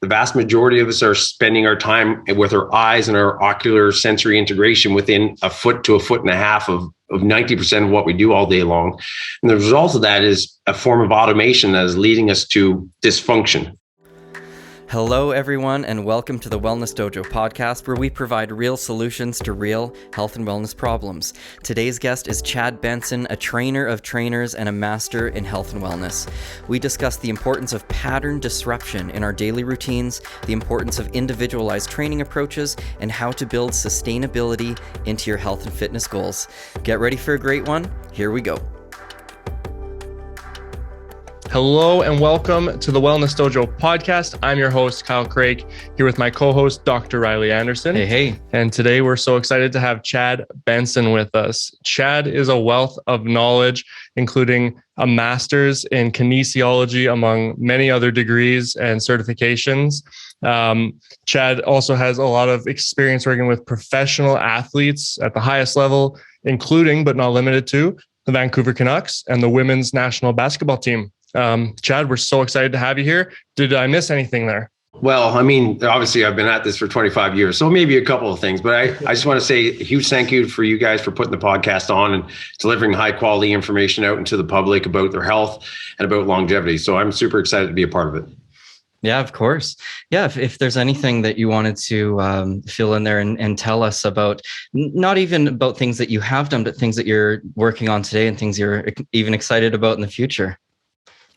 the vast majority of us are spending our time with our eyes and our ocular sensory integration within a foot to a foot and a half of 90% of what we do all day long. And the result of that is a form of automation that is leading us to dysfunction. Hello, everyone, and welcome to the Wellness Dojo podcast, where we provide real solutions to real health and wellness problems. Today's guest is Chad Benson, a trainer of trainers and a master in health and wellness. We discuss the importance of pattern disruption in our daily routines, the importance of individualized training approaches, and how to build sustainability into your health and fitness goals. Get ready for a great one. Here we go. Hello and welcome to the Wellness Dojo podcast. I'm your host, Kyle Craig, here with my co-host, Dr. Riley Anderson. Hey. And today we're so excited to have Chad Benson with us. Chad is a wealth of knowledge, including a master's in kinesiology, among many other degrees and certifications. Chad also has a lot of experience working with professional athletes at the highest level, including, but not limited to, the Vancouver Canucks and the women's national basketball team. Chad, we're so excited to have you here. Did I miss anything there? Well, I mean, obviously I've been at this for 25 years, so maybe a couple of things, but I just want to say a huge thank you for you guys for putting the podcast on and delivering high quality information out into the public about their health and about longevity. So I'm super excited to be a part of it. Yeah, of course. Yeah, if there's anything that you wanted to fill in there and tell us about, not even about things that you have done, but things that you're working on today and things you're even excited about in the future.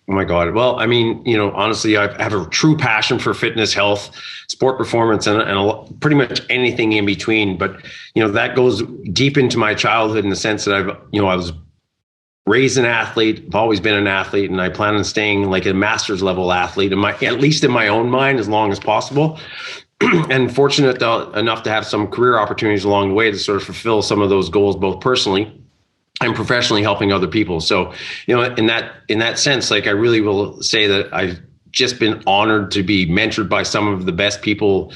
Oh my God. Well, I mean, honestly, I have a true passion for fitness, health, sport performance, and pretty much anything in between. But, that goes deep into my childhood in the sense that I was raised an athlete. I've always been an athlete, and I plan on staying like a master's level athlete, at least in my own mind, as long as possible. And fortunate enough to have some career opportunities along the way to sort of fulfill some of those goals, both personally and professionally, helping other people. So, in that sense, like I really will say that I've just been honored to be mentored by some of the best people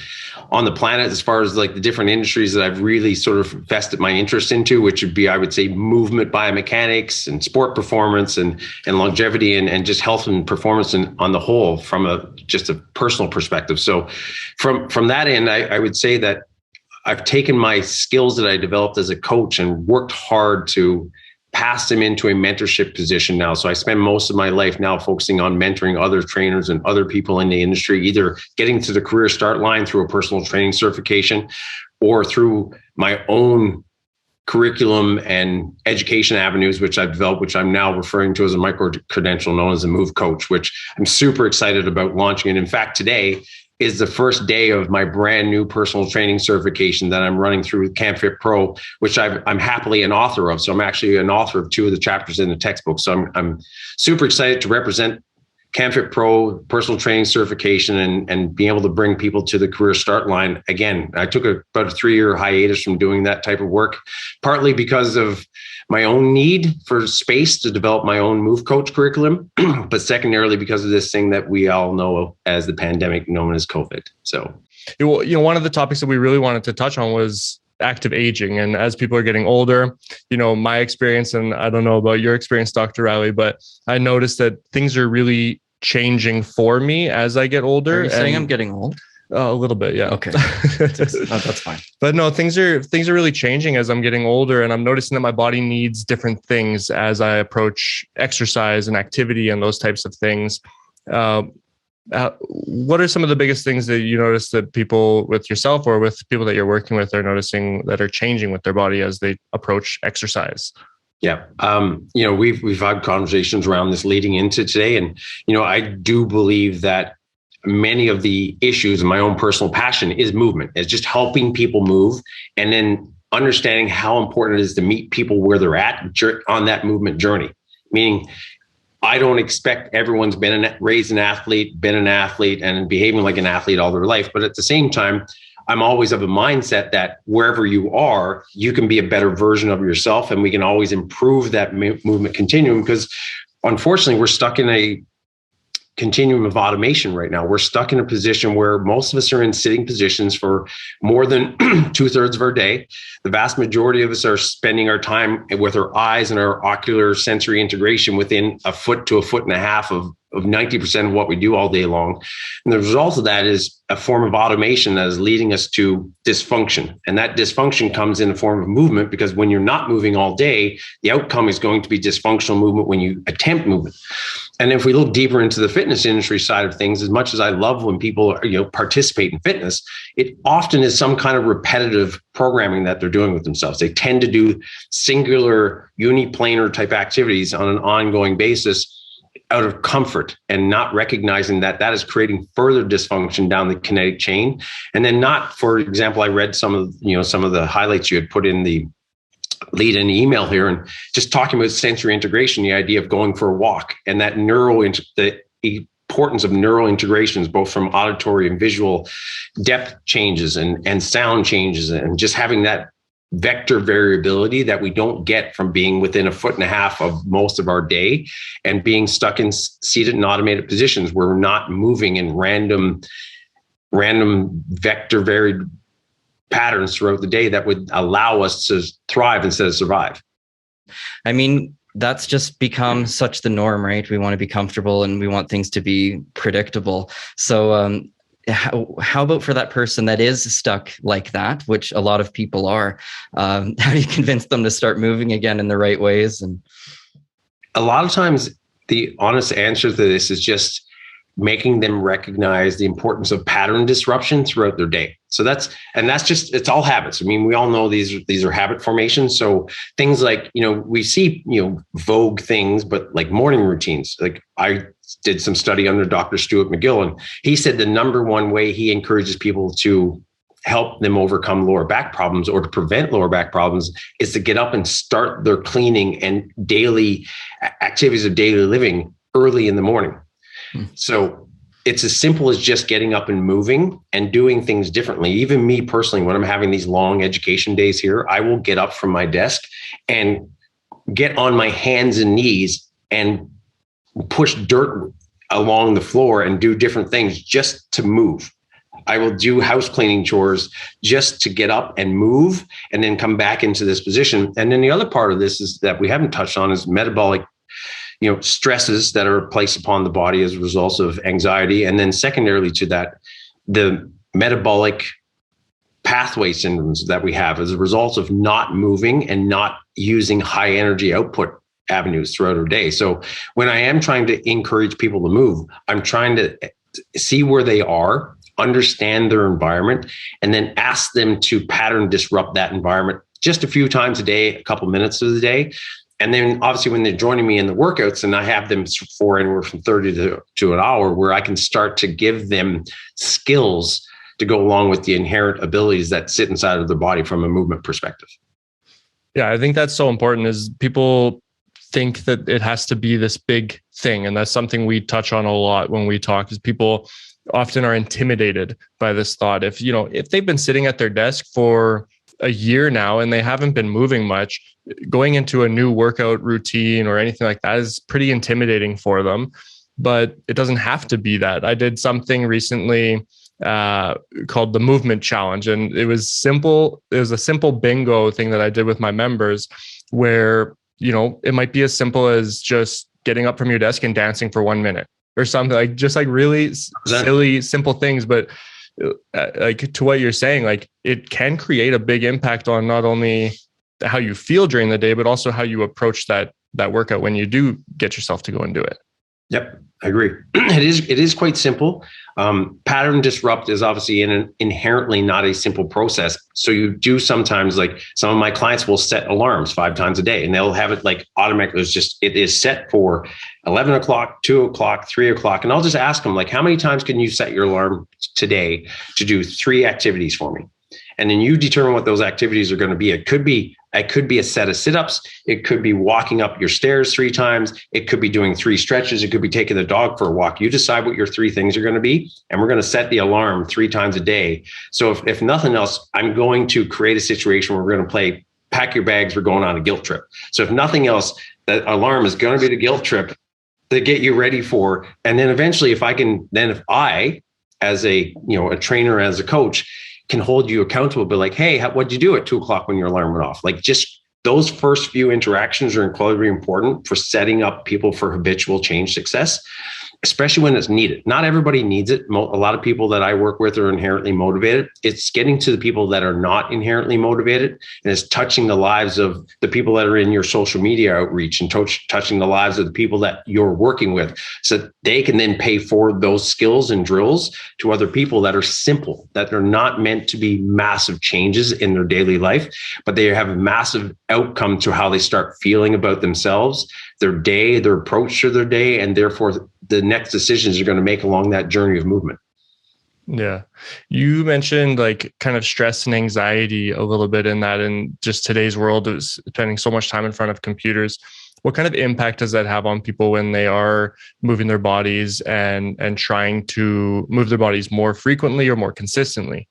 on the planet as far as like the different industries that I've really sort of vested my interest into, which would be, I would say, movement biomechanics and sport performance and longevity and just health and performance on the whole from just a personal perspective. So from that end, I would say that I've taken my skills that I developed as a coach and worked hard to pass them into a mentorship position now. So I spend most of my life now focusing on mentoring other trainers and other people in the industry, either getting to the career start line through a personal training certification or through my own curriculum and education avenues, which I've developed, which I'm now referring to as a micro-credential known as a Move Coach, which I'm super excited about launching. And in fact, today is the first day of my brand new personal training certification that I'm running through CampFit Pro, which I'm happily an author of. So I'm actually an author of 2 of the chapters in the textbook. So I'm super excited to represent CampFit Pro personal training certification and being able to bring people to the career start line. Again, I took about a 3-year hiatus from doing that type of work, partly because of my own need for space to develop my own Move Coach curriculum, but secondarily because of this thing that we all know as the pandemic known as COVID. So, one of the topics that we really wanted to touch on was active aging. And as people are getting older, my experience, and I don't know about your experience, Dr. Riley, but I noticed that things are really changing for me as I get older. Are you saying I'm getting old? A little bit, yeah. Okay, that's fine. But no, things are really changing as I'm getting older, and I'm noticing that my body needs different things as I approach exercise and activity and those types of things. What are some of the biggest things that you notice that people with yourself or with people that you're working with are noticing that are changing with their body as they approach exercise? Yeah. We've had conversations around this leading into today. And, I do believe that many of the issues and my own personal passion is movement. It's just helping people move and then understanding how important it is to meet people where they're at on that movement journey. Meaning, I don't expect everyone's raised an athlete, been an athlete, and behaving like an athlete all their life. But at the same time, I'm always of a mindset that wherever you are, you can be a better version of yourself, and we can always improve that movement continuum. Because unfortunately, we're stuck in a continuum of automation right now. We're stuck in a position where most of us are in sitting positions for more than 2/3 of our day. The vast majority of us are spending our time with our eyes and our ocular sensory integration within a foot to a foot and a half of 90% of what we do all day long. And the result of that is a form of automation that is leading us to dysfunction. And that dysfunction comes in the form of movement, because when you're not moving all day, the outcome is going to be dysfunctional movement when you attempt movement. And if we look deeper into the fitness industry side of things, as much as I love when people participate in fitness, it often is some kind of repetitive programming that they're doing with themselves. They tend to do singular uniplanar type activities on an ongoing basis out of comfort, and not recognizing that that is creating further dysfunction down the kinetic chain. And then not, for example, I read some of the highlights you had put in the lead in the email here, and just talking about sensory integration, the idea of going for a walk, and that the importance of neural integrations, both from auditory and visual depth changes and sound changes, and just having that vector variability that we don't get from being within a foot and a half of most of our day and being stuck in seated and automated positions where we're not moving in random vector varied patterns throughout the day that would allow us to thrive instead of survive. I mean, that's just become such the norm, right? We want to be comfortable and we want things to be predictable. So how about for that person that is stuck like that, which a lot of people are? How do you convince them to start moving again in the right ways? And a lot of times the honest answer to this is just making them recognize the importance of pattern disruption throughout their day. So it's all habits. I mean, we all know these are habit formations. So things like, we see, vogue things, but like morning routines. Like I did some study under Dr. Stuart McGill, and he said the number one way he encourages people to help them overcome lower back problems or to prevent lower back problems is to get up and start their cleaning and daily activities of daily living early in the morning. So it's as simple as just getting up and moving and doing things differently. Even me personally, when I'm having these long education days here, I will get up from my desk and get on my hands and knees and push dirt along the floor and do different things just to move. I will do house cleaning chores just to get up and move and then come back into this position. And then the other part of this is that we haven't touched on is metabolic stresses that are placed upon the body as a result of anxiety. And then secondarily to that, the metabolic pathway syndromes that we have as a result of not moving and not using high energy output avenues throughout our day. So when I am trying to encourage people to move, I'm trying to see where they are, understand their environment, and then ask them to pattern disrupt that environment just a few times a day, a couple minutes of the day. And then obviously when they're joining me in the workouts, and I have them for anywhere from 30 to an hour, where I can start to give them skills to go along with the inherent abilities that sit inside of their body from a movement perspective. Yeah, I think that's so important. Is people think that it has to be this big thing. And that's something we touch on a lot when we talk, is people often are intimidated by this thought. If they've been sitting at their desk for a year now and they haven't been moving much, going into a new workout routine or anything like that is pretty intimidating for them. But it doesn't have to be that. I did something recently called the movement challenge, and it was simple. It was a simple bingo thing that I did with my members, where it might be as simple as just getting up from your desk and dancing for 1 minute or something, like just like really silly, simple things. But like to what you're saying, like it can create a big impact on not only how you feel during the day, but also how you approach that workout when you do get yourself to go and do it. Yep, I agree. It is quite simple. Pattern disrupt is obviously inherently not a simple process. So you do sometimes, like some of my clients will set alarms 5 times a day, and they'll have it like automatically. It is set for 11 o'clock, 2 o'clock, 3 o'clock. And I'll just ask them, like, how many times can you set your alarm today to do 3 activities for me? And then you determine what those activities are going to be. It could be a set of sit-ups. It could be walking up your stairs 3 times. It could be doing 3 stretches. It could be taking the dog for a walk. You decide what your 3 things are going to be, and we're going to set the alarm 3 times a day. So if nothing else, I'm going to create a situation where we're going to play pack your bags, we're going on a guilt trip. So if nothing else, that alarm is going to be the guilt trip. to get you ready for. And then eventually if I, as a trainer, as a coach, can hold you accountable, be like, hey, what'd you do at 2:00 when your alarm went off? Like, just those first few interactions are incredibly important for setting up people for habitual change success, especially when it's needed. Not everybody needs it. A lot of people that I work with are inherently motivated. It's getting to the people that are not inherently motivated, and it's touching the lives of the people that are in your social media outreach, and touching the lives of the people that you're working with, so that they can then pay forward those skills and drills to other people that are simple, that are not meant to be massive changes in their daily life, but they have a massive outcome to how they start feeling about themselves, their day, their approach to their day, and therefore the next decisions you're going to make along that journey of movement. Yeah. You mentioned like kind of stress and anxiety a little bit in that, in just today's world is spending so much time in front of computers. What kind of impact does that have on people when they are moving their bodies and trying to move their bodies more frequently or more consistently?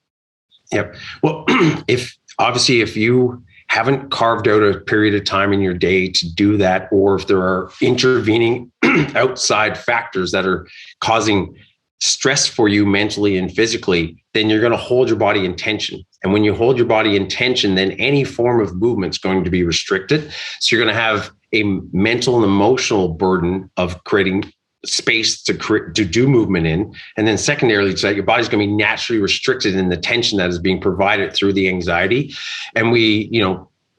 Yep. Well, if you haven't carved out a period of time in your day to do that, or if there are intervening outside factors that are causing stress for you mentally and physically, then you're going to hold your body in tension. And when you hold your body in tension, then any form of movement is going to be restricted. So you're going to have a mental and emotional burden of creating space to do movement in. And then secondarily, so that your body's going to be naturally restricted in the tension that is being provided through the anxiety. And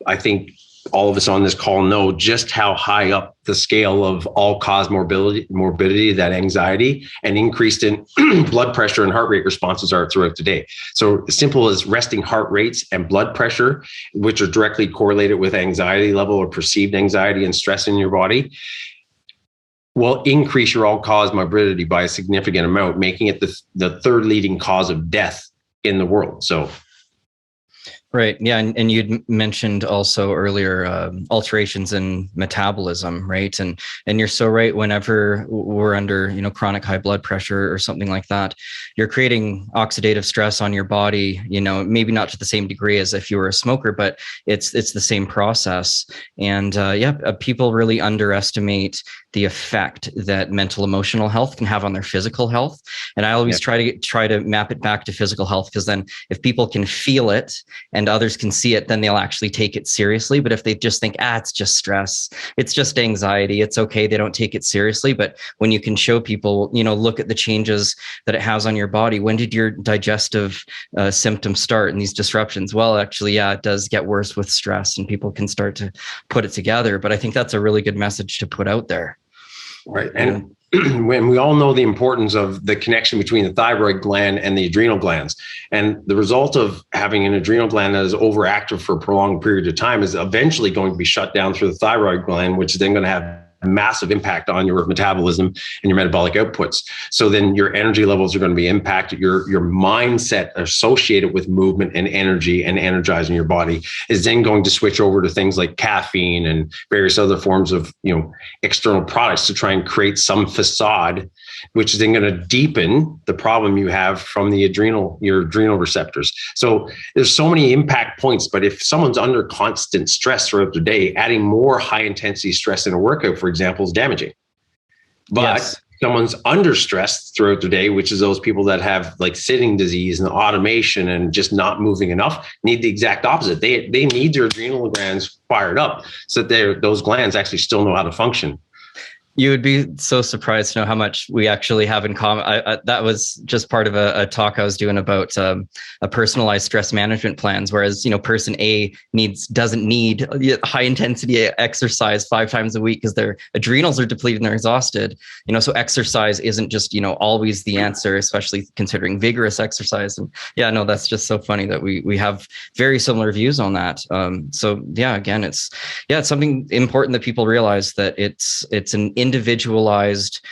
I think all of us on this call know just how high up the scale of all-cause morbidity that anxiety and increased in blood pressure and heart rate responses are throughout the day. So as simple as resting heart rates and blood pressure, which are directly correlated with anxiety level or perceived anxiety and stress in your body, will increase your all-cause morbidity by a significant amount, making it the third leading cause of death in the world. So. Right. Yeah. And you'd mentioned also earlier alterations in metabolism, right? And you're so right. Whenever we're under, chronic high blood pressure or something like that, you're creating oxidative stress on your body, maybe not to the same degree as if you were a smoker, but it's the same process. And people really underestimate the effect that mental emotional health can have on their physical health. And I always try to map it back to physical health, because then if people can feel it and others can see it, then they'll actually take it seriously. But if they just think, it's just stress, it's just anxiety, it's okay, they don't take it seriously. But when you can show people, look at the changes that it has on your body. When did your digestive symptoms start and these disruptions? Well, actually, it does get worse with stress, and people can start to put it together. But I think that's a really good message to put out there. Right. And when we all know the importance of the connection between the thyroid gland and the adrenal glands, and the result of having an adrenal gland that is overactive for a prolonged period of time is eventually going to be shut down through the thyroid gland, which is then going to have a massive impact on your metabolism and your metabolic outputs. So then your energy levels are going to be impacted. Your mindset associated with movement and energy and energizing your body is then going to switch over to things like caffeine and various other forms of, external products to try and create some facade, which is then going to deepen the problem you have from your adrenal receptors. So there's so many impact points, but if someone's under constant stress throughout the day, adding more high intensity stress in a workout, for example, is damaging. But someone's under stress throughout the day, which is those people that have like sitting disease and automation and just not moving enough, need the exact opposite. They need their adrenal glands fired up so that those glands actually still know how to function. You would be so surprised to know how much we actually have in common. That was just part of a talk I was doing about a personalized stress management plans. Whereas, person A doesn't need high intensity exercise 5 times a week because their adrenals are depleted and they're exhausted. So exercise isn't just, always the answer, especially considering vigorous exercise. And that's just so funny that we have very similar views on that. Again, it's something important that people realize, that it's an individualized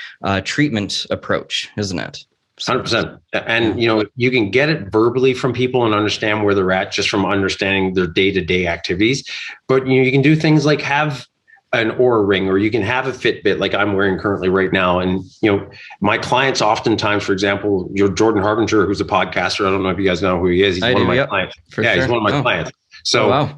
treatment approach, isn't it? 100%. And, you can get it verbally from people and understand where they're at just from understanding their day-to-day activities. But, you can do things like have an Oura ring, or you can have a Fitbit like I'm wearing currently right now. And, my clients oftentimes, for example, Jordan Harbinger, who's a podcaster. I don't know if you guys know who he is. He's one of my clients. He's one of my clients. So,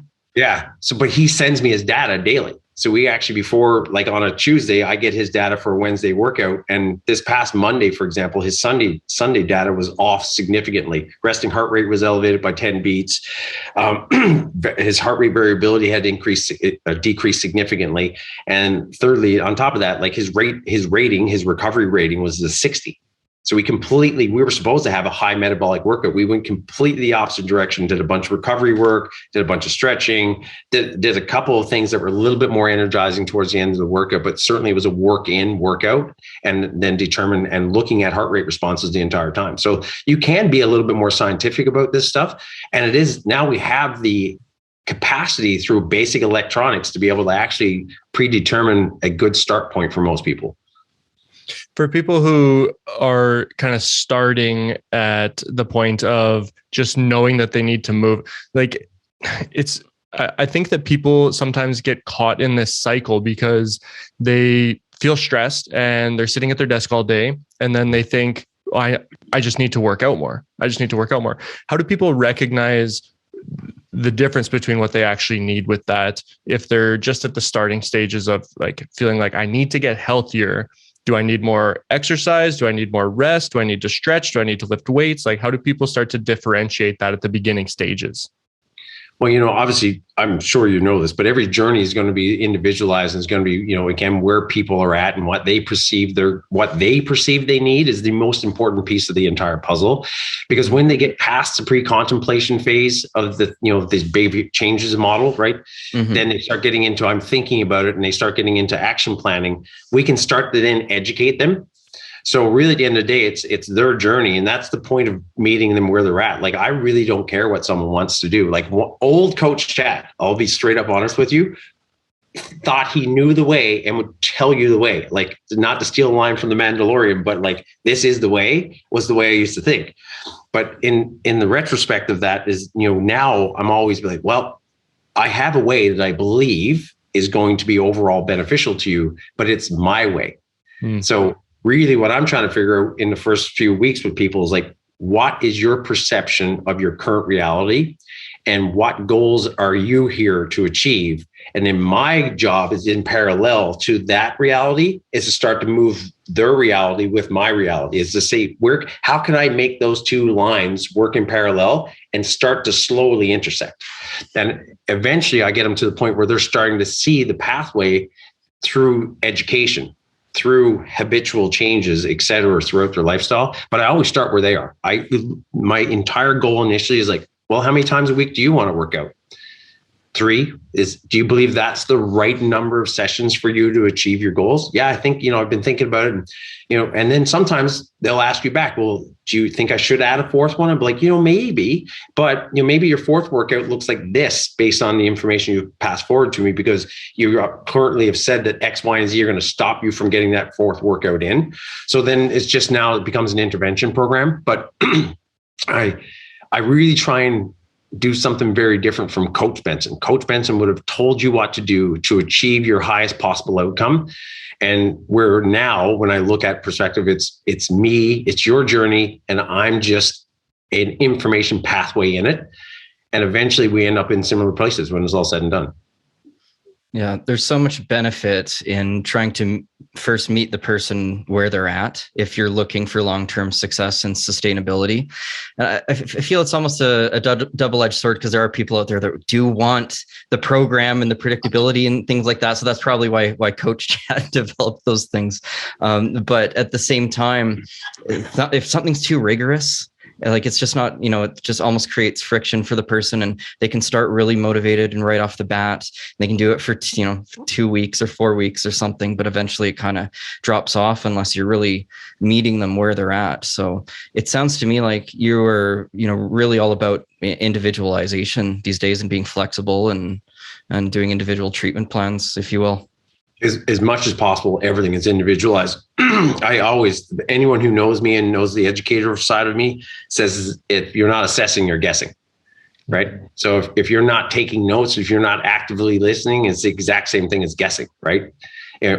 but he sends me his data daily. So we actually, before, like on a Tuesday, I get his data for a Wednesday workout. And this past Monday, for example, his Sunday data was off significantly. Resting heart rate was elevated by 10 beats. His heart rate variability had decreased significantly. And thirdly, on top of that, like his recovery rating was a 60. So we were supposed to have a high metabolic workout. We went completely the opposite direction, did a bunch of recovery work, did a bunch of stretching, did a couple of things that were a little bit more energizing towards the end of the workout, but certainly it was a workout, and then determine and looking at heart rate responses the entire time. So you can be a little bit more scientific about this stuff. And it is, now we have the capacity through basic electronics to be able to actually predetermine a good start point for most people. For people who are kind of starting at the point of just knowing that they need to move, like I think that people sometimes get caught in this cycle because they feel stressed and they're sitting at their desk all day, and then they think, I just need to work out more. How do people recognize the difference between what they actually need with that if they're just at the starting stages of like feeling like I need to get healthier? Do I need more exercise? Do I need more rest? Do I need to stretch? Do I need to lift weights? Like, how do people start to differentiate that at the beginning stages? Well, obviously, I'm sure you know this, but every journey is going to be individualized, and it's going to be, again, where people are at and what they perceive they need is the most important piece of the entire puzzle. Because when they get past the pre-contemplation phase of the, these baby changes model, right? Mm-hmm. Then they start getting into, I'm thinking about it, and they start getting into action planning. We can start to then educate them. So really, at the end of the day, it's their journey, and that's the point of meeting them where they're at. Like, I really don't care what someone wants to do. Like, old Coach Chad, I'll be straight up honest with you, thought he knew the way and would tell you the way. Like, not to steal a line from The Mandalorian, but like, this is the way, was the way I used to think. But in the retrospect of that is, now I'm always like, well, I have a way that I believe is going to be overall beneficial to you, but it's my way. So really what I'm trying to figure out in the first few weeks with people is like, what is your perception of your current reality, and what goals are you here to achieve? And then my job is, in parallel to that reality, is to start to move their reality with my reality, is to say, how can I make those two lines work in parallel and start to slowly intersect? And eventually I get them to the point where they're starting to see the pathway through education, through habitual changes, et cetera, throughout their lifestyle. But I always start where they are. My entire goal initially is like, well, how many times a week do you want to work out? 3 do you believe that's the right number of sessions for you to achieve your goals? Yeah, I think, I've been thinking about it, and, and then sometimes they'll ask you back, well, do you think I should add a 4th one? I'm like, maybe, but maybe your 4th workout looks like this based on the information you pass forward to me, because you currently have said that X, Y, and Z are going to stop you from getting that 4th workout in. So then it's just, now it becomes an intervention program. But I really try and do something very different from Coach Benson. Coach Benson would have told you what to do to achieve your highest possible outcome. And where now, when I look at perspective, it's me, it's your journey, and I'm just an information pathway in it. And eventually we end up in similar places when it's all said and done. Yeah, there's so much benefit in trying to first meet the person where they're at if you're looking for long-term success and sustainability. I feel it's almost a double-edged sword, because there are people out there that do want the program and the predictability and things like that. So that's probably why Coach Chad developed those things. But at the same time, if something's too rigorous, like, it's just not, it just almost creates friction for the person, and they can start really motivated and right off the bat, they can do it for, 2 weeks or 4 weeks or something, but eventually it kind of drops off unless you're really meeting them where they're at. So it sounds to me like you were, really all about individualization these days and being flexible and doing individual treatment plans, if you will. As much as possible, everything is individualized. Anyone who knows me and knows the educator side of me says, if you're not assessing, you're guessing, right? So if you're not taking notes, if you're not actively listening, it's the exact same thing as guessing, right?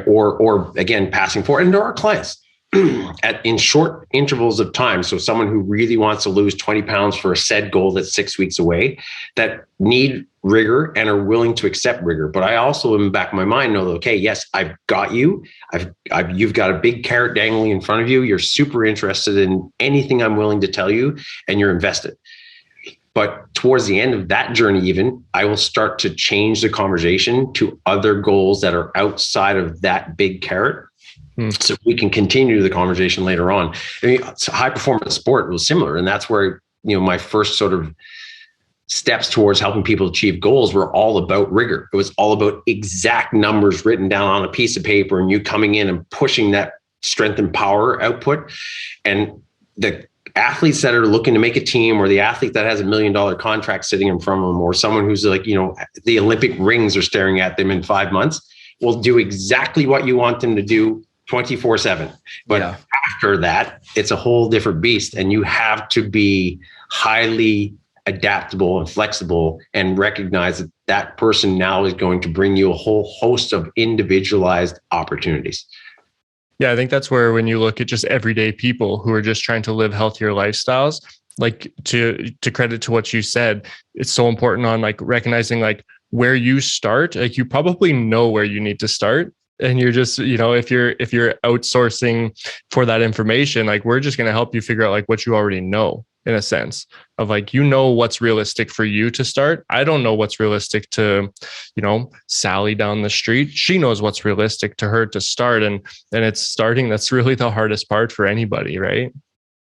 Or again, passing forward. And there are clients in short intervals of time. So someone who really wants to lose 20 pounds for a said goal that's 6 weeks away, that need rigor and are willing to accept rigor. But I also, in the back of my mind, know that, okay, yes, I've got you. You've got a big carrot dangling in front of you. You're super interested in anything I'm willing to tell you, and you're invested. But towards the end of that journey, even, I will start to change the conversation to other goals that are outside of that big carrot. So we can continue the conversation later on. I mean, high performance sport was similar. And that's where, my first sort of steps towards helping people achieve goals were all about rigor. It was all about exact numbers written down on a piece of paper and you coming in and pushing that strength and power output. And the athletes that are looking to make a team, or the athlete that has $1 million contract sitting in front of them, or someone who's like, the Olympic rings are staring at them in 5 months, will do exactly what you want them to do 24/7. But after that, it's a whole different beast. And you have to be highly adaptable and flexible and recognize that that person now is going to bring you a whole host of individualized opportunities. Yeah, I think that's where, when you look at just everyday people who are just trying to live healthier lifestyles, like to credit to what you said, it's so important on like recognizing like where you start. Like you probably know where you need to start. And you're just, if you're outsourcing for that information, like we're just going to help you figure out like what you already know, in a sense of like, what's realistic for you to start. I don't know what's realistic to, Sally down the street. She knows what's realistic to her to start. And it's starting. That's really the hardest part for anybody, right?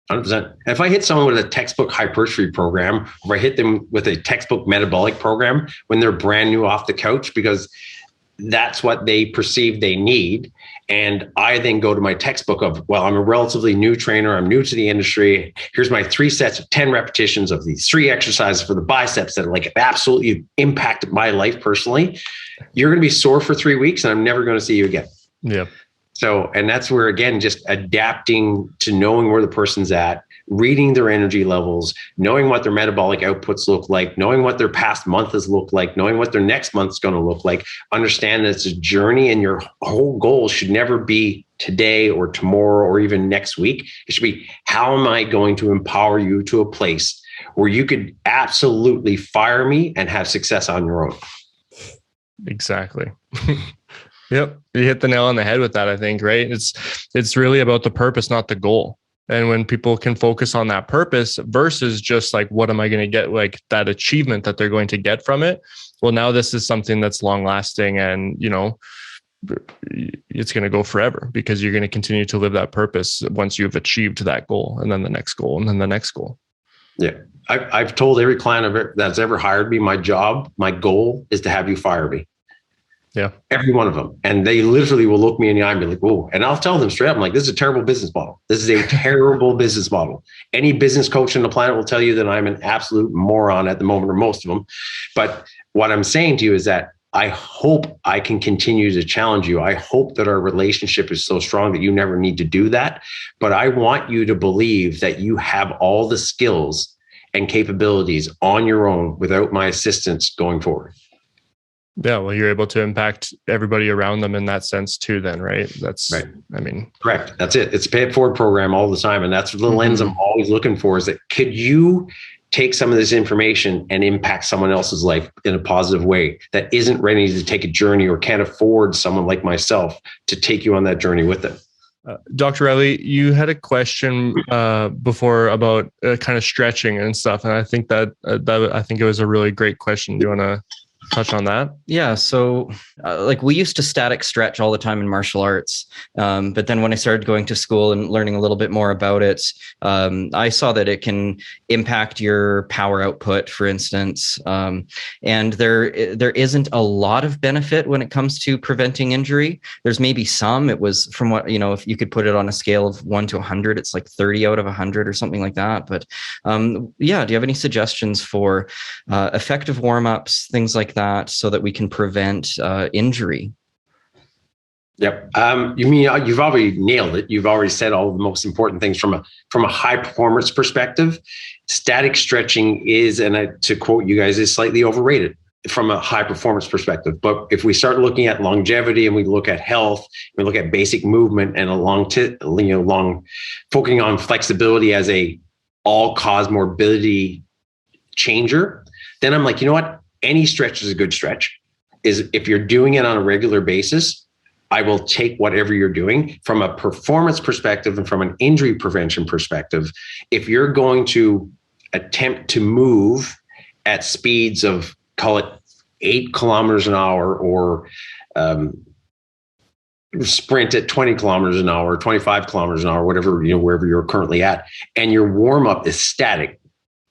100%. If I hit someone with a textbook hypertrophy program, or I hit them with a textbook metabolic program when they're brand new off the couch, because that's what they perceive they need. And I then go to my textbook of, well, I'm a relatively new trainer. I'm new to the industry. Here's my 3 sets of 10 repetitions of these 3 exercises for the biceps that like absolutely impacted my life personally. You're going to be sore for 3 weeks and I'm never going to see you again. Yeah. So, and that's where, again, just adapting to knowing where the person's at, reading their energy levels, knowing what their metabolic outputs look like, knowing what their past month has looked like, knowing what their next month's going to look like. Understand that it's a journey, and your whole goal should never be today or tomorrow or even next week. It should be, how am I going to empower you to a place where you could absolutely fire me and have success on your own? Exactly. Yep. You hit the nail on the head with that, I think, right? It's really about the purpose, not the goal. And when people can focus on that purpose versus just like, what am I going to get, like that achievement that they're going to get from it? Well, now this is something that's long lasting, and, it's going to go forever, because you're going to continue to live that purpose once you've achieved that goal, and then the next goal, and then the next goal. Yeah. I've told every client that's ever hired me, my goal is to have you fire me. Yeah. Every one of them. And they literally will look me in the eye and be like, whoa. And I'll tell them straight up, I'm like, this is a terrible business model. This is a terrible business model. Any business coach on the planet will tell you that I'm an absolute moron at the moment, or most of them. But what I'm saying to you is that I hope I can continue to challenge you. I hope that our relationship is so strong that you never need to do that. But I want you to believe that you have all the skills and capabilities on your own without my assistance going forward. Yeah, well, you're able to impact everybody around them in that sense too, then, right? That's right. I mean, correct. That's it. It's a pay it forward program all the time. And that's the lens I'm always looking for, is that could you take some of this information and impact someone else's life in a positive way that isn't ready to take a journey or can't afford someone like myself to take you on that journey with them? Dr. Riley, you had a question before about kind of stretching and stuff. And I think that I think it was a really great question. Do you want to touch on that? Yeah. So like we used to static stretch all the time in martial arts. But then when I started going to school and learning a little bit more about it, I saw that it can impact your power output, for instance. And there isn't a lot of benefit when it comes to preventing injury. There's maybe some. It was, from what, if you could put it on a scale of 1 to 100, it's like 30 out of 100 or something like that. But yeah, do you have any suggestions for effective warm-ups, things like that, so that we can prevent injury? Yep. You mean you've already nailed it. You've already said all of the most important things from a high performance perspective. Static stretching is, and to quote you guys, is slightly overrated. from a high performance perspective. But if we start looking at longevity and we look at health, we look at basic movement and long focusing on flexibility as a all cause morbidity changer, then I'm like, you know what? Any stretch is a good stretch. Is if you're doing it on a regular basis, I will take whatever you're doing from a performance perspective and from an injury prevention perspective. If you're going to attempt to move at speeds of, call it 8 kilometers an hour, or sprint at 20 kilometers an hour, 25 kilometers an hour, whatever, wherever you're currently at, and your warm up is static,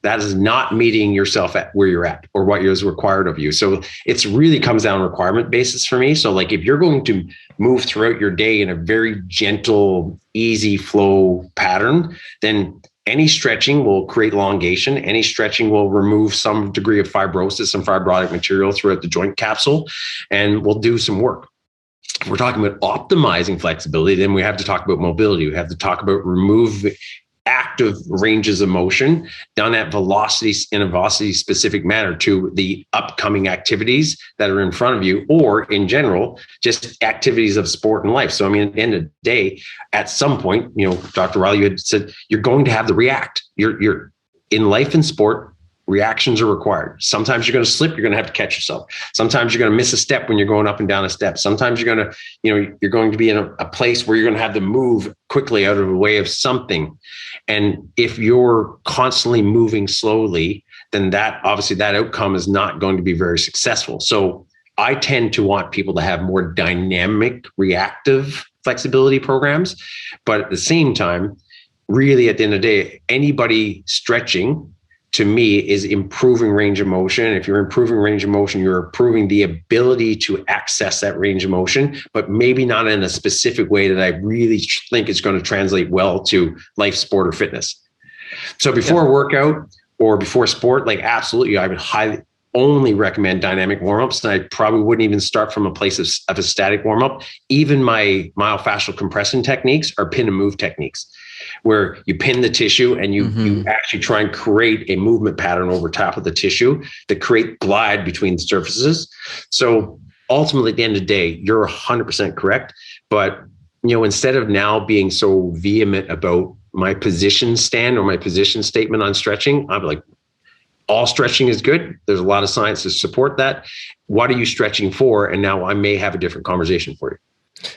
that is not meeting yourself at where you're at or what is required of you. So it's really comes down requirement basis for me. So like if you're going to move throughout your day in a very gentle, easy flow pattern, then any stretching will create elongation. Any stretching will remove some degree of fibrosis, some fibrotic material throughout the joint capsule, and we'll do some work. If we're talking about optimizing flexibility, then we have to talk about mobility. We have to talk about removing active ranges of motion done at velocities in a velocity specific manner to the upcoming activities that are in front of you, or in general, just activities of sport and life. So, I mean, at the end of the day, at some point, Dr. Riley, you had said you're going to have to react. You're in life and sport, reactions are required. Sometimes you're going to slip, you're going to have to catch yourself. Sometimes you're going to miss a step when you're going up and down a step. Sometimes you're going to, you're going to be in a place where you're going to have to move quickly out of the way of something. And if you're constantly moving slowly, then that outcome is not going to be very successful. So I tend to want people to have more dynamic, reactive flexibility programs. But at the same time, really at the end of the day, anybody stretching to me is improving range of motion. If you're improving range of motion, you're improving the ability to access that range of motion, but maybe not in a specific way that I really think is going to translate well to life, sport, or fitness. So before a workout or before sport, like absolutely, I would highly only recommend dynamic warm-ups. And I probably wouldn't even start from a place of a static warm-up. Even my myofascial compression techniques are pin and move techniques, where you pin the tissue and you actually try and create a movement pattern over top of the tissue to create glide between the surfaces. So ultimately, at the end of the day, you're 100% correct. But, instead of now being so vehement about my position stand or my position statement on stretching, I'm like, all stretching is good. There's a lot of science to support that. What are you stretching for? And now I may have a different conversation for you.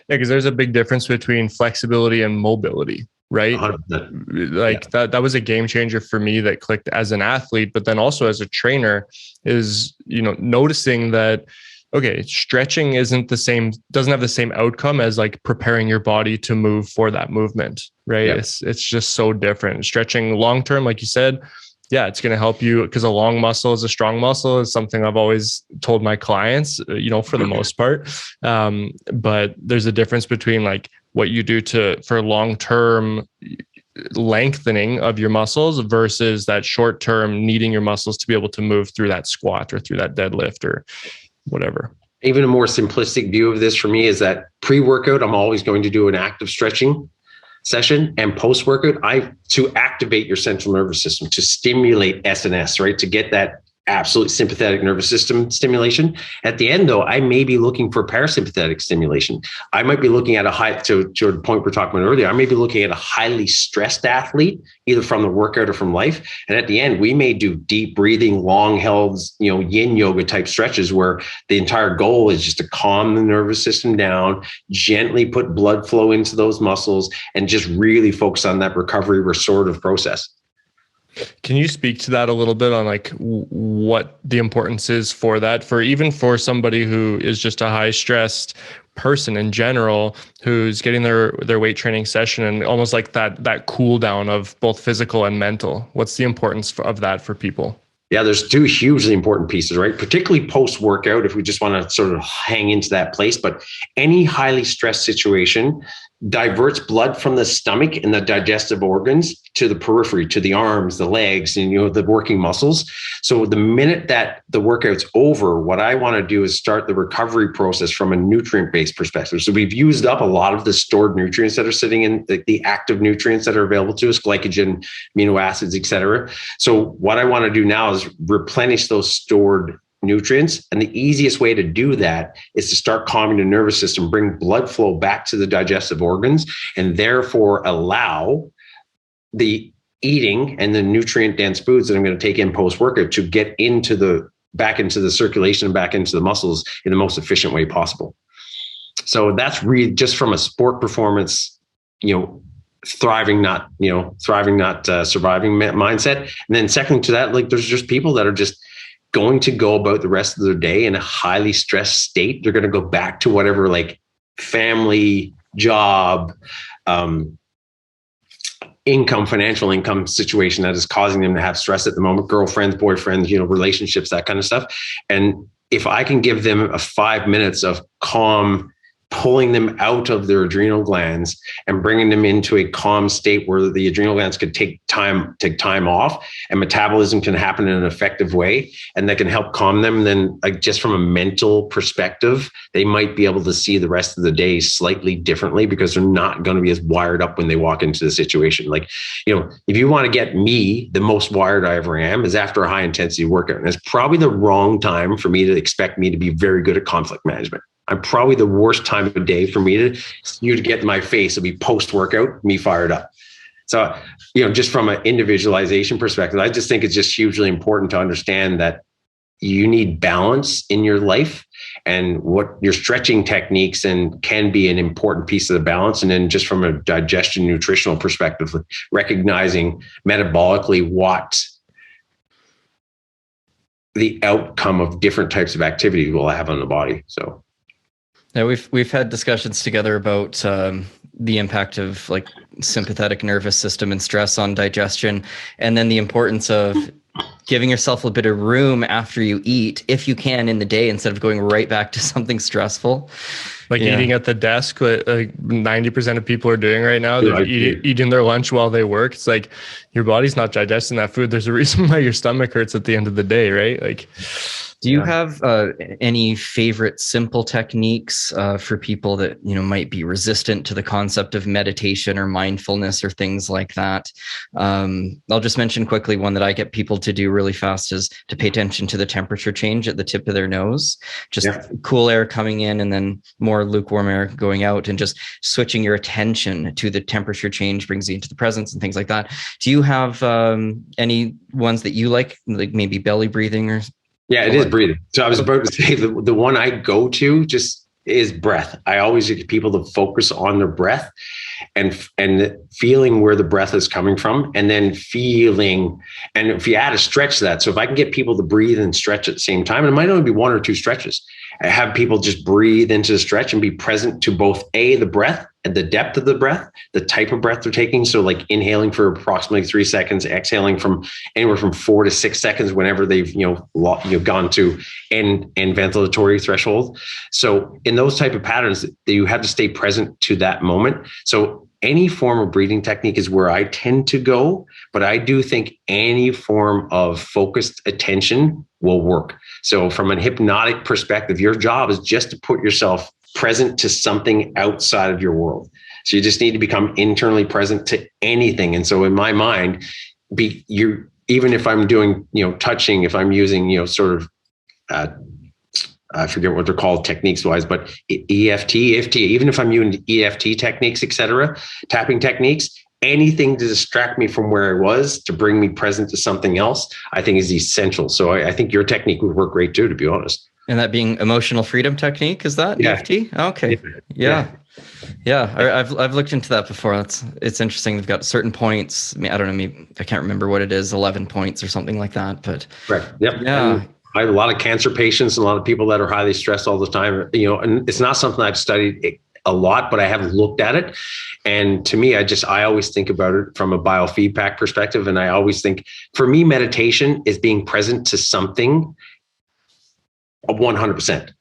Yeah, because there's a big difference between flexibility and mobility, right? 100%. Like that was a game changer for me that clicked as an athlete, but then also as a trainer is, noticing that, okay, stretching doesn't have the same outcome as like preparing your body to move for that movement, right? Yeah. It's just so different. Stretching long-term, like you said, yeah, it's going to help you because a long muscle is a strong muscle is something I've always told my clients, for the most part. But there's a difference between like what you do for long-term lengthening of your muscles versus that short-term needing your muscles to be able to move through that squat or through that deadlift or whatever. Even a more simplistic view of this for me is that pre-workout, I'm always going to do an active stretching session, and post-workout, to activate your central nervous system, to stimulate SNS, right? To get that absolute sympathetic nervous system stimulation. At the end, though, I may be looking for parasympathetic stimulation. I might be looking at to the point we're talking about earlier, I may be looking at a highly stressed athlete, either from the workout or from life. And at the end, we may do deep breathing, long held, yin yoga type stretches where the entire goal is just to calm the nervous system down, gently put blood flow into those muscles, and just really focus on that recovery restorative process. Can you speak to that a little bit on like what the importance is for that, for somebody who is just a high stressed person in general, who's getting their weight training session and almost like that cool down of both physical and mental? What's the importance of that for people? Yeah, there's two hugely important pieces, right? Particularly post-workout, if we just want to sort of hang into that place. But any highly stressed situation diverts blood from the stomach and the digestive organs to the periphery, to the arms, the legs, and the working muscles. So the minute that the workout's over, what I want to do is start the recovery process from a nutrient-based perspective. So we've used up a lot of the stored nutrients that are sitting in the active nutrients that are available to us, glycogen, amino acids, et cetera. So what I want to do now is replenish those stored nutrients. And the easiest way to do that is to start calming the nervous system, bring blood flow back to the digestive organs, and therefore allow the eating and the nutrient dense foods that I'm going to take in post-workout to get back into the circulation and back into the muscles in the most efficient way possible. So that's really just from a sport performance, thriving, not surviving mindset. And then second to that, like there's just people that are just going to go about the rest of their day in a highly stressed state. They're going to go back to whatever like family, job, financial income situation that is causing them to have stress at the moment, girlfriends, boyfriends, relationships, that kind of stuff. And if I can give them 5 minutes of calm, pulling them out of their adrenal glands and bringing them into a calm state where the adrenal glands could take time off and metabolism can happen in an effective way, and that can help calm them, then like just from a mental perspective, they might be able to see the rest of the day slightly differently because they're not going to be as wired up when they walk into the situation. Like, if you want to get me the most wired I ever am is after a high intensity workout. And it's probably the wrong time for me to expect me to be very good at conflict management. I'm probably the worst time of day for me to get in my face. It'll be post-workout, me fired up. So, just from an individualization perspective, I just think it's just hugely important to understand that you need balance in your life, and what your stretching techniques can be an important piece of the balance. And then just from a digestion, nutritional perspective, recognizing metabolically what the outcome of different types of activity will have on the body. So. Now we've had discussions together about the impact of like sympathetic nervous system and stress on digestion, and then the importance of giving yourself a bit of room after you eat, if you can, in the day, instead of going right back to something stressful. Like eating at the desk, like 90% of people are doing right now. They're eating their lunch while they work. It's like your body's not digesting that food. There's a reason why your stomach hurts at the end of the day, right? Like, do you have any favorite simple techniques for people that might be resistant to the concept of meditation or mindfulness or things like that? I'll just mention quickly one that I get people to do really fast is to pay attention to the temperature change at the tip of their nose. Just cool air coming in and then more lukewarm air going out, and just switching your attention to the temperature change brings you into the presence and things like that. Do you have any ones that you like maybe belly breathing or? Yeah, it is breathing. So I was about to say the one I go to just is breath. I always get people to focus on their breath and feeling where the breath is coming from, and then feeling, and if you add a stretch to that. So if I can get people to breathe and stretch at the same time, and it might only be 1 or 2 stretches, I have people just breathe into the stretch and be present to both the breath and the depth of the breath, the type of breath they're taking. So like inhaling for approximately 3 seconds, exhaling from anywhere from 4 to 6 seconds whenever they've gone to end ventilatory threshold. So in those type of patterns, you have to stay present to that moment. So any form of breathing technique is where I tend to go, but I do think any form of focused attention will work. So from a hypnotic perspective, your job is just to put yourself present to something outside of your world. So you just need to become internally present to anything. And so in my mind, even if I'm doing, touching, if I'm using, I forget what they're called techniques wise, but EFT, even if I'm using EFT techniques, etc., tapping techniques, anything to distract me from where I was to bring me present to something else, I think is essential. So I think your technique would work great too, to be honest. And that being emotional freedom technique, is that EFT? Okay. Yeah. I've looked into that before. It's interesting. They've got certain points. I mean, I don't know, maybe I can't remember what it is, 11 points or something like that, but correct. Yep. Yeah. I have a lot of cancer patients and a lot of people that are highly stressed all the time, and it's not something I've studied a lot, but I have looked at it. And to me, I always think about it from a biofeedback perspective. And I always think, for me, meditation is being present to something 100%.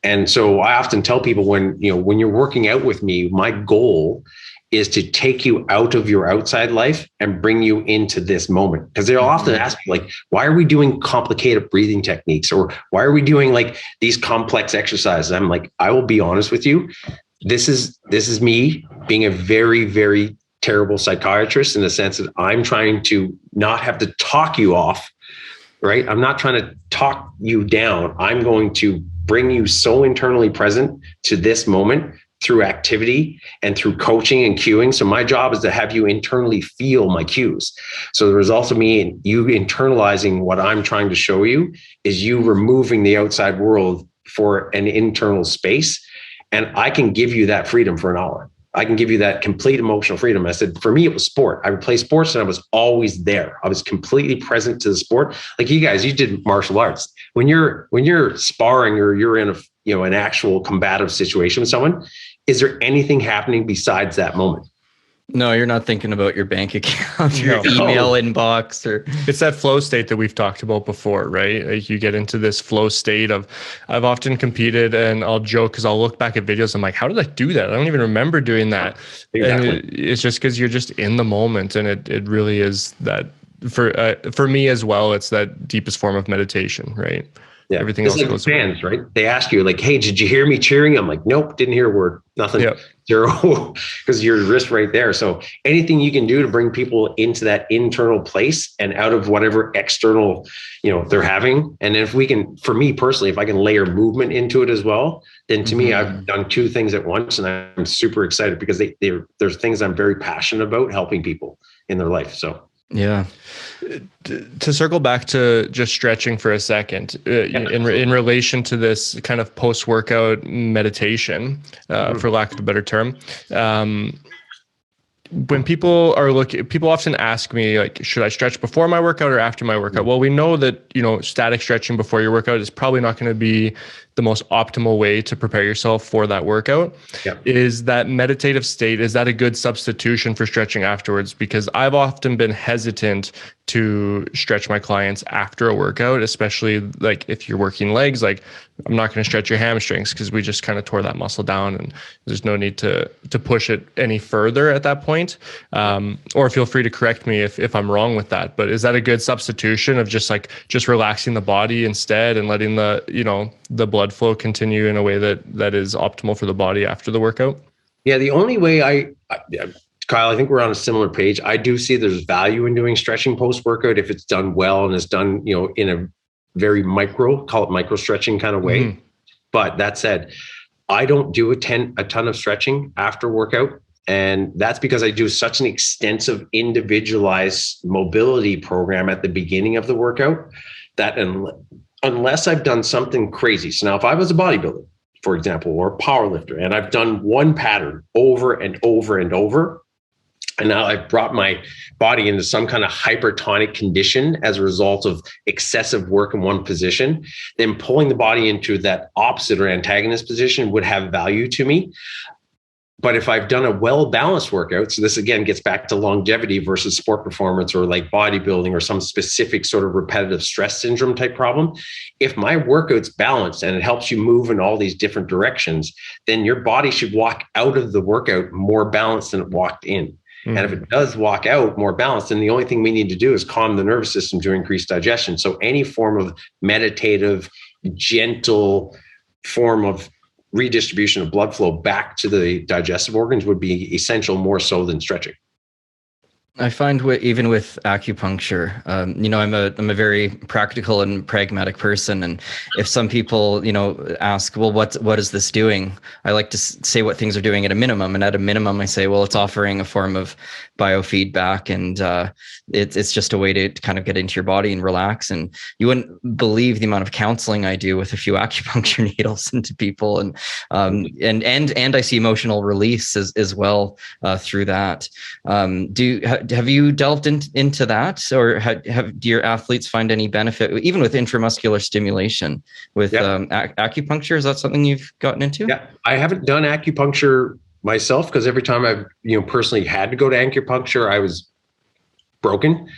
And so I often tell people when you're working out with me, my goal is to take you out of your outside life and bring you into this moment. Because they'll often ask me, like, why are we doing complicated breathing techniques? Or why are we doing like these complex exercises? I'm like, I will be honest with you. This is me being a very, very terrible psychiatrist, in the sense that I'm trying to not have to talk you off right? I'm not trying to talk you down. I'm going to bring you so internally present to this moment through activity and through coaching and cueing. So my job is to have you internally feel my cues. So the result of me and you internalizing what I'm trying to show you is you removing the outside world for an internal space. And I can give you that freedom for an hour. I can give you that complete emotional freedom. I said, for me, it was sport. I would play sports and I was always there. I was completely present to the sport. Like you guys, you did martial arts. When you're sparring or you're in an actual combative situation with someone, is there anything happening besides that moment? No, you're not thinking about your bank account, your email inbox, or it's that flow state that we've talked about before, right? Like you get into this flow state of, I've often competed and I'll joke because I'll look back at videos. I'm like, how did I do that? I don't even remember doing that. Exactly. And it's just because you're just in the moment, and it really is that for me as well. It's that deepest form of meditation, right? Yeah. Everything else goes fans, right? They ask you like, hey, did you hear me cheering? I'm like, nope, didn't hear a word, nothing. Yep. Zero, because your wrist right there. So anything you can do to bring people into that internal place and out of whatever external, they're having. And if we can, for me personally, if I can layer movement into it as well, then to me, I've done two things at once, and I'm super excited because there's things I'm very passionate about helping people in their life. So. Yeah. To circle back to just stretching for a second, in relation to this kind of post-workout meditation, for lack of a better term, when people often ask me, like, should I stretch before my workout or after my workout? Well, we know that, static stretching before your workout is probably not going to be the most optimal way to prepare yourself for that workout. Yep. Is that meditative state, is that a good substitution for stretching afterwards? Because I've often been hesitant to stretch my clients after a workout, especially like if you're working legs. Like, I'm not going to stretch your hamstrings because we just kind of tore that muscle down, and there's no need to push it any further at that point. Or feel free to correct me if I'm wrong with that. But is that a good substitution of just relaxing the body instead and letting the blood flow continue in a way that is optimal for the body after the workout? Yeah, the only way Kyle, I think we're on a similar page. I do see there's value in doing stretching post-workout if it's done well and it's done, in a very call it micro stretching kind of way. Mm-hmm. But that said, I don't do a ton of stretching after workout. And that's because I do such an extensive individualized mobility program at the beginning of the workout that unless I've done something crazy. So now if I was a bodybuilder, for example, or a power lifter, and I've done one pattern over and over and over, and now I've brought my body into some kind of hypertonic condition as a result of excessive work in one position, then pulling the body into that opposite or antagonist position would have value to me. But if I've done a well-balanced workout, so this again gets back to longevity versus sport performance or like bodybuilding or some specific sort of repetitive stress syndrome type problem, if my workout's balanced and it helps you move in all these different directions, then your body should walk out of the workout more balanced than it walked in. Mm-hmm. And if it does walk out more balanced, then the only thing we need to do is calm the nervous system to increase digestion. So any form of meditative, gentle form of redistribution of blood flow back to the digestive organs would be essential, more so than stretching. I find even with acupuncture, I'm a very practical and pragmatic person. And if some people, ask, well, what is this doing? I like to say what things are doing at a minimum. And at a minimum, I say, well, it's offering a form of biofeedback, and it's just a way to kind of get into your body and relax. And you wouldn't believe the amount of counseling I do with a few acupuncture needles into people, and I see emotional release as well through that. Have you delved into that, or do your athletes find any benefit, even with intramuscular stimulation with acupuncture? Is that something you've gotten into? Yeah, I haven't done acupuncture myself because every time I've personally had to go to acupuncture, I was broken,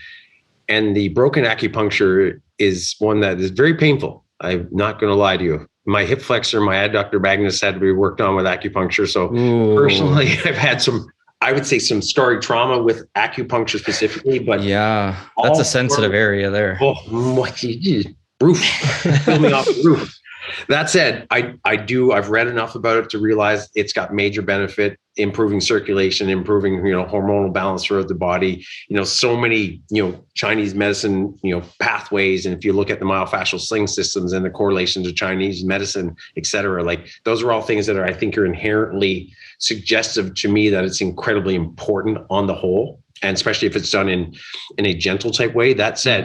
and the broken acupuncture is one that is very painful. I'm not going to lie to you. My hip flexor, my adductor magnus had to be worked on with acupuncture. So personally, I've had some storied trauma with acupuncture specifically, but yeah, that's a sensitive area there. Oh, roof, fill me off the roof. That said, I've read enough about it to realize it's got major benefit, improving circulation, improving, hormonal balance throughout the body, so many, Chinese medicine, pathways. And if you look at the myofascial sling systems and the correlation to Chinese medicine, et cetera, like those are all things that I think are inherently suggestive to me that it's incredibly important on the whole. And especially if it's done in a gentle type way. That said,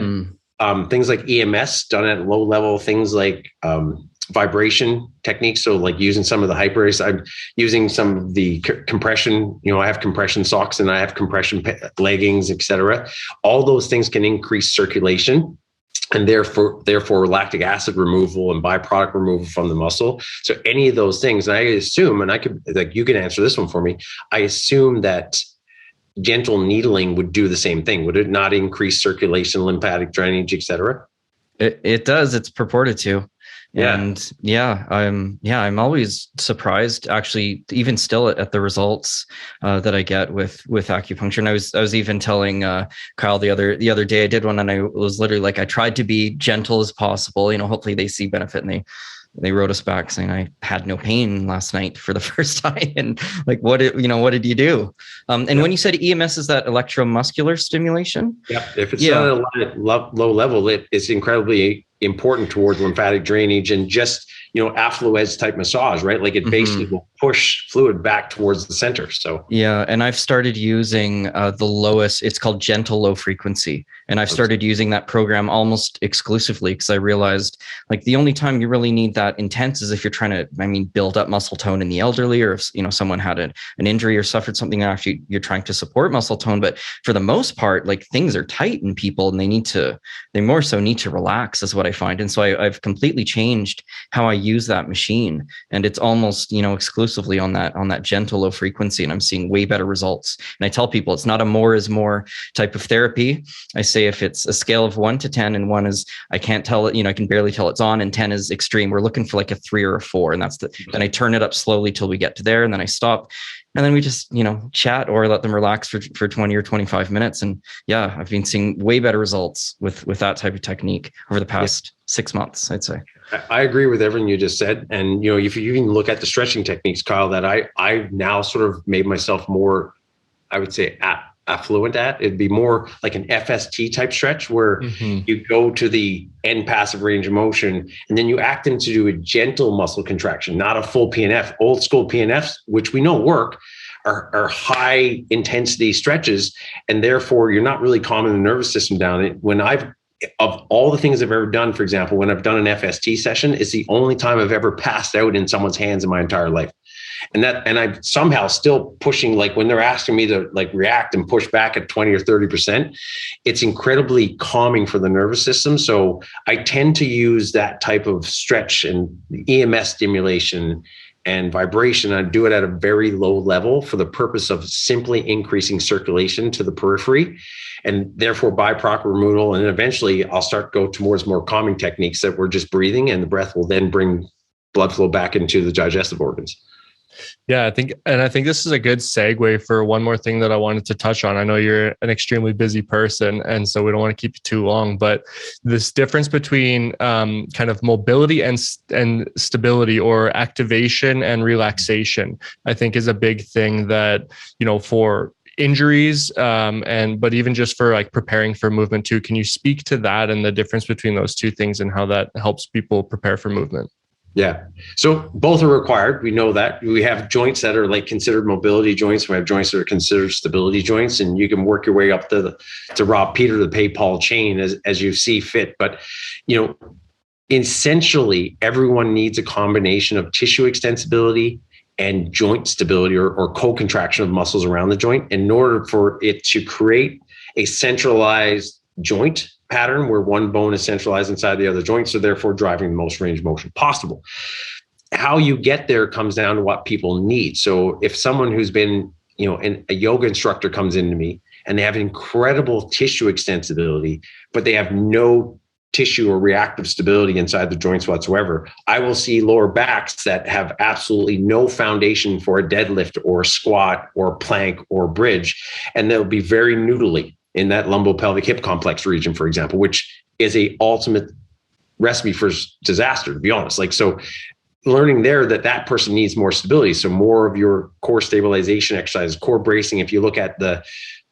things like EMS done at low level, things like vibration techniques. So like using some of the hypers, I'm using some of the compression, I have compression socks and I have compression leggings, et cetera. All those things can increase circulation and therefore lactic acid removal and byproduct removal from the muscle. So any of those things, and I assume, and you can answer this one for me. I assume that gentle needling would do the same thing. Would it not increase circulation, lymphatic drainage, et cetera? It does. It's purported to. Yeah. And I'm always surprised, actually, even still at the results that I get with acupuncture. And I was even telling Kyle the other day I did one, and I was literally like, I tried to be gentle as possible. Hopefully they see benefit, and they wrote us back saying I had no pain last night for the first time. And like, what did you do? When you said EMS, is that electromuscular stimulation? Yeah. If it's not at a low level, it's incredibly important towards lymphatic drainage and just, affluence type massage, right? Like it basically will push fluid back towards the center. So yeah. And I've started using the lowest, it's called gentle low frequency. And I've started using that program almost exclusively because I realized like the only time you really need that intense is if you're trying to, build up muscle tone in the elderly, or if, someone had an injury or suffered something and actually you're trying to support muscle tone. But for the most part, like things are tight in people and they more so need to relax, is what I find. And so I've completely changed how I use that machine. And it's almost, exclusively on that gentle low frequency. And I'm seeing way better results. And I tell people it's not a more is more type of therapy. I say if it's a scale of 1 to 10 and 1 is, I can't tell it, I can barely tell it's on, and 10 is extreme. We're looking for like a 3 or a 4. And then I turn it up slowly till we get to there. And then I stop. And then we just, chat or let them relax for 20 or 25 minutes. And yeah, I've been seeing way better results with that type of technique over the past 6 months, I'd say. I agree with everything you just said. And, if you even look at the stretching techniques, Kyle, that I've now sort of made myself more, I would say, affluent at, it'd be more like an FST type stretch where you go to the end passive range of motion and then you act them to do a gentle muscle contraction, not a full PNF. Old school PNFs, which we know work, are high intensity stretches, and therefore you're not really calming the nervous system down. Of all the things I've ever done, for example, when I've done an FST session, it's the only time I've ever passed out in someone's hands in my entire life. And I'm somehow still pushing, like when they're asking me to like react and push back at 20 or 30%, it's incredibly calming for the nervous system. So I tend to use that type of stretch and EMS stimulation and vibration. I do it at a very low level for the purpose of simply increasing circulation to the periphery, and therefore byproduct removal. And eventually I'll start to go towards more calming techniques that we're just breathing, and the breath will then bring blood flow back into the digestive organs. Yeah, I think this is a good segue for one more thing that I wanted to touch on. I know you're an extremely busy person, and so we don't want to keep you too long, but this difference between kind of mobility and stability, or activation and relaxation, I think is a big thing that, for injuries, but even just for like preparing for movement too. Can you speak to that and the difference between those two things and how that helps people prepare for movement? Yeah. So both are required. We know that. We have joints that are like considered mobility joints. We have joints that are considered stability joints, and you can work your way up to rob Peter to pay Paul chain as you see fit. But, essentially everyone needs a combination of tissue extensibility and joint stability or co-contraction of muscles around the joint in order for it to create a centralized joint pattern where one bone is centralized inside the other joint, so therefore driving the most range of motion possible. How you get there comes down to what people need. So if someone who's been, a yoga instructor comes into me and they have incredible tissue extensibility, but they have no tissue or reactive stability inside the joints whatsoever, I will see lower backs that have absolutely no foundation for a deadlift or a squat or a plank or bridge, and they'll be very noodly in that lumbopelvic hip complex region, for example, which is a ultimate recipe for disaster, to be honest. Like, so learning there that person needs more stability. So more of your core stabilization exercises, core bracing. If you look at the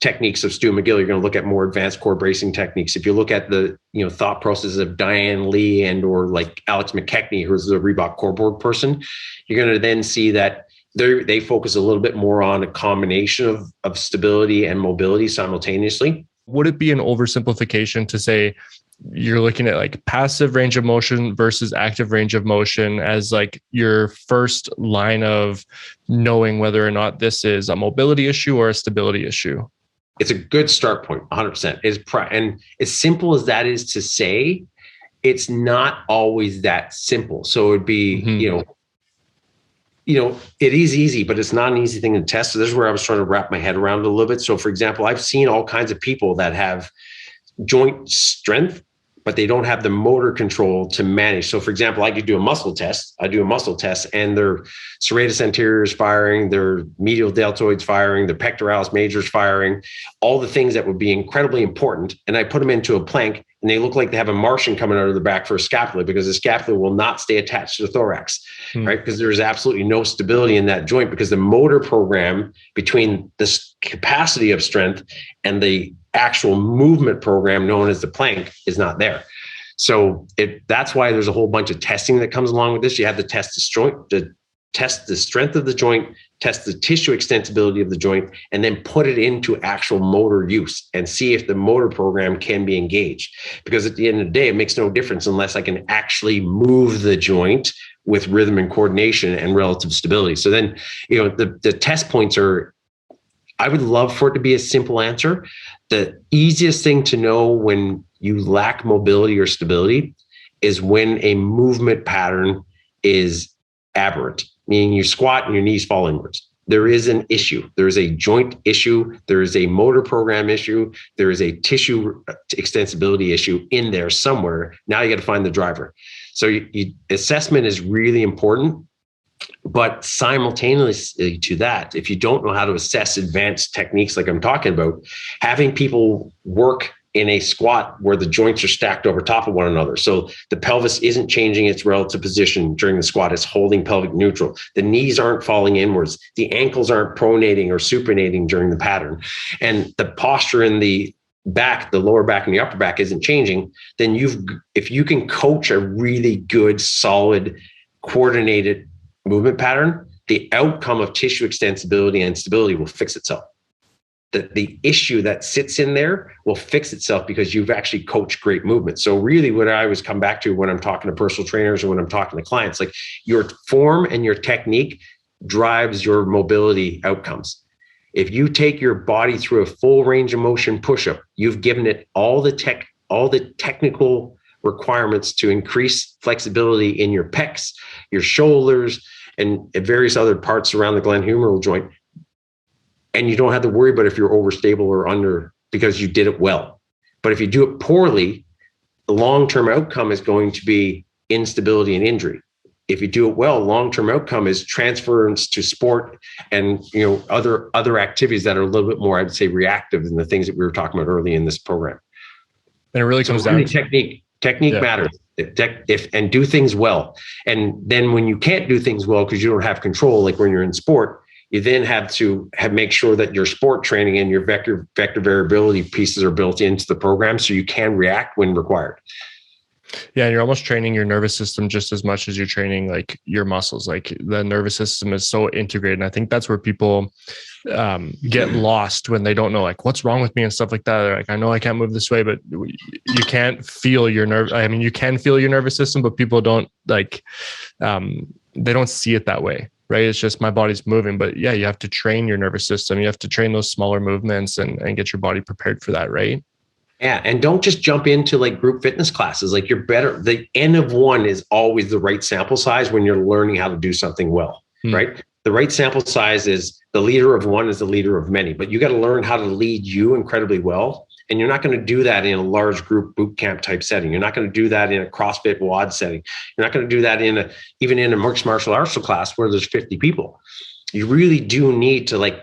techniques of Stu McGill, you're going to look at more advanced core bracing techniques. If you look at the, thought processes of Diane Lee and or like Alex McKechnie, who's the Reebok core board person, you're going to then see that they focus a little bit more on a combination of stability and mobility simultaneously. Would it be an oversimplification to say you're looking at like passive range of motion versus active range of motion as like your first line of knowing whether or not this is a mobility issue or a stability issue? It's a good start point, 100%. And as simple as that is to say, it's not always that simple. So it'd be, it is easy, but it's not an easy thing to test. So this is where I was trying to wrap my head around it a little bit. So for example, I've seen all kinds of people that have joint strength, but they don't have the motor control to manage. So for example, I could do a muscle test. I do a muscle test and their serratus anterior is firing, their medial deltoids firing, their pectoralis major is firing, all the things that would be incredibly important. And I put them into a plank and they look like they have a Martian coming out of the back for a scapula because the scapula will not stay attached to the thorax, right? Because there's absolutely no stability in that joint because the motor program between the capacity of strength and the actual movement program known as the plank is not there. So that's why there's a whole bunch of testing that comes along with this. You have to test test the strength of the joint, test the tissue extensibility of the joint, and then put it into actual motor use and see if the motor program can be engaged. Because at the end of the day, it makes no difference unless I can actually move the joint with rhythm and coordination and relative stability. So then, the test points are, I would love for it to be a simple answer. The easiest thing to know when you lack mobility or stability is when a movement pattern is aberrant, meaning you squat and your knees fall inwards. There is an issue. There is a joint issue. There is a motor program issue. There is a tissue extensibility issue in there somewhere. Now you got to find the driver. So assessment is really important. But simultaneously to that, if you don't know how to assess advanced techniques like I'm talking about, having people work in a squat where the joints are stacked over top of one another. So the pelvis isn't changing its relative position during the squat. It's holding pelvic neutral. The knees aren't falling inwards. The ankles aren't pronating or supinating during the pattern. And the posture in the back, the lower back and the upper back isn't changing. Then if you can coach a really good, solid, coordinated movement pattern, the outcome of tissue extensibility and stability will fix itself. The issue that sits in there will fix itself because you've actually coached great movement. So really what I always come back to when I'm talking to personal trainers or when I'm talking to clients, like your form and your technique drives your mobility outcomes. If you take your body through a full range of motion push-up, you've given it all the technical requirements to increase flexibility in your pecs, your shoulders, and various other parts around the glenohumeral joint. And you don't have to worry about if you're overstable or under because you did it well. But if you do it poorly, the long-term outcome is going to be instability and injury. If you do it well, long-term outcome is transference to sport and other activities that are a little bit more, I'd say, reactive than the things that we were talking about early in this program. And it really comes down to technique. Technique matters. And do things well. And then when you can't do things well because you don't have control, like when you're in sport, you then have to make sure that your sport training and your vector variability pieces are built into the program so you can react when required. Yeah, you're almost training your nervous system just as much as you're training like your muscles. Like the nervous system is so integrated. And I think that's where people get lost when they don't know like what's wrong with me and stuff like that. They're like, I know I can't move this way, but you can't feel your nerve. I mean, you can feel your nervous system, but people don't like, they don't see it that way, right? It's just my body's moving, but yeah, you have to train your nervous system. You have to train those smaller movements and get your body prepared for that, right? Yeah. And don't just jump into like group fitness classes. Like the N of one is always the right sample size when you're learning how to do something well, right? The right sample size is the leader of one is the leader of many, but you got to learn how to lead you incredibly well. And you're not going to do that in a large group boot camp type setting. You're not going to do that in a CrossFit WOD setting. You're not going to do that even in a mixed martial arts class where there's 50 people. You really do need to like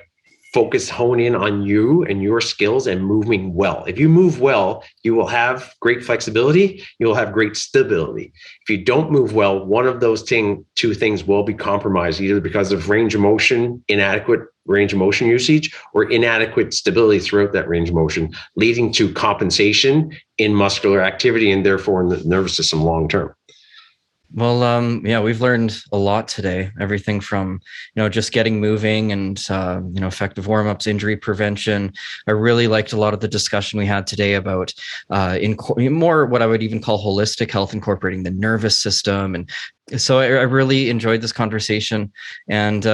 hone in on you and your skills and moving well. If you move well, you will have great flexibility. You will have great stability. If you don't move well, one of those two things will be compromised, either because of range of motion, inadequate range of motion usage, or inadequate stability throughout that range of motion, leading to compensation in muscular activity and therefore in the nervous system long term. Well, yeah, we've learned a lot today. Everything from, just getting moving and, effective warm-ups, injury prevention. I really liked a lot of the discussion we had today about more what I would even call holistic health, incorporating the nervous system. And so I really enjoyed this conversation. And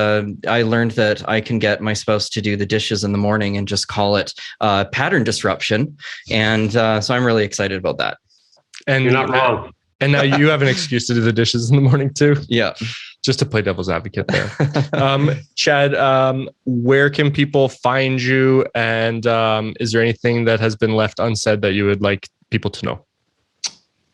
I learned that I can get my spouse to do the dishes in the morning and just call it pattern disruption. And so I'm really excited about that. And you're not wrong. And now you have an excuse to do the dishes in the morning too. Yeah. Just to play devil's advocate there. Chad, where can people find you? And is there anything that has been left unsaid that you would like people to know?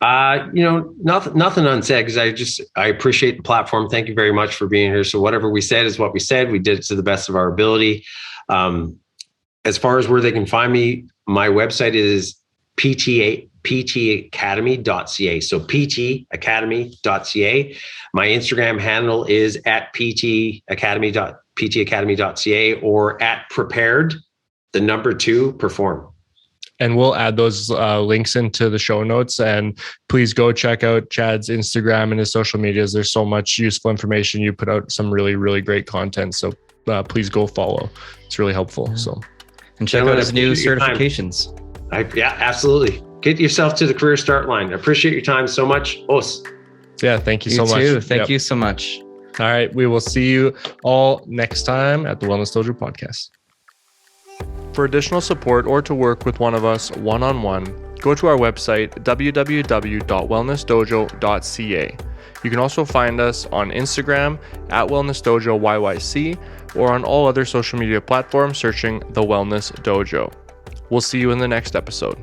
Nothing unsaid, because I appreciate the platform. Thank you very much for being here. So whatever we said is what we said. We did it to the best of our ability. As far as where they can find me, my website is PTAcademy.ca. So PTAcademy.ca. My Instagram handle is at PTAcademy.ca or at prepared2perform. And we'll add those links into the show notes. And please go check out Chad's Instagram and his social medias. There's so much useful information. You put out some really, really great content. So please go follow. It's really helpful. So, and check out his new certifications. Yeah, absolutely. Get yourself to the career start line. I appreciate your time so much. Yeah, thank you so much. You too. Thank you so much. All right. We will see you all next time at the Wellness Dojo podcast. For additional support or to work with one of us one-on-one, go to our website, www.wellnessdojo.ca. You can also find us on Instagram at Wellness Dojo YYC or on all other social media platforms searching The Wellness Dojo. We'll see you in the next episode.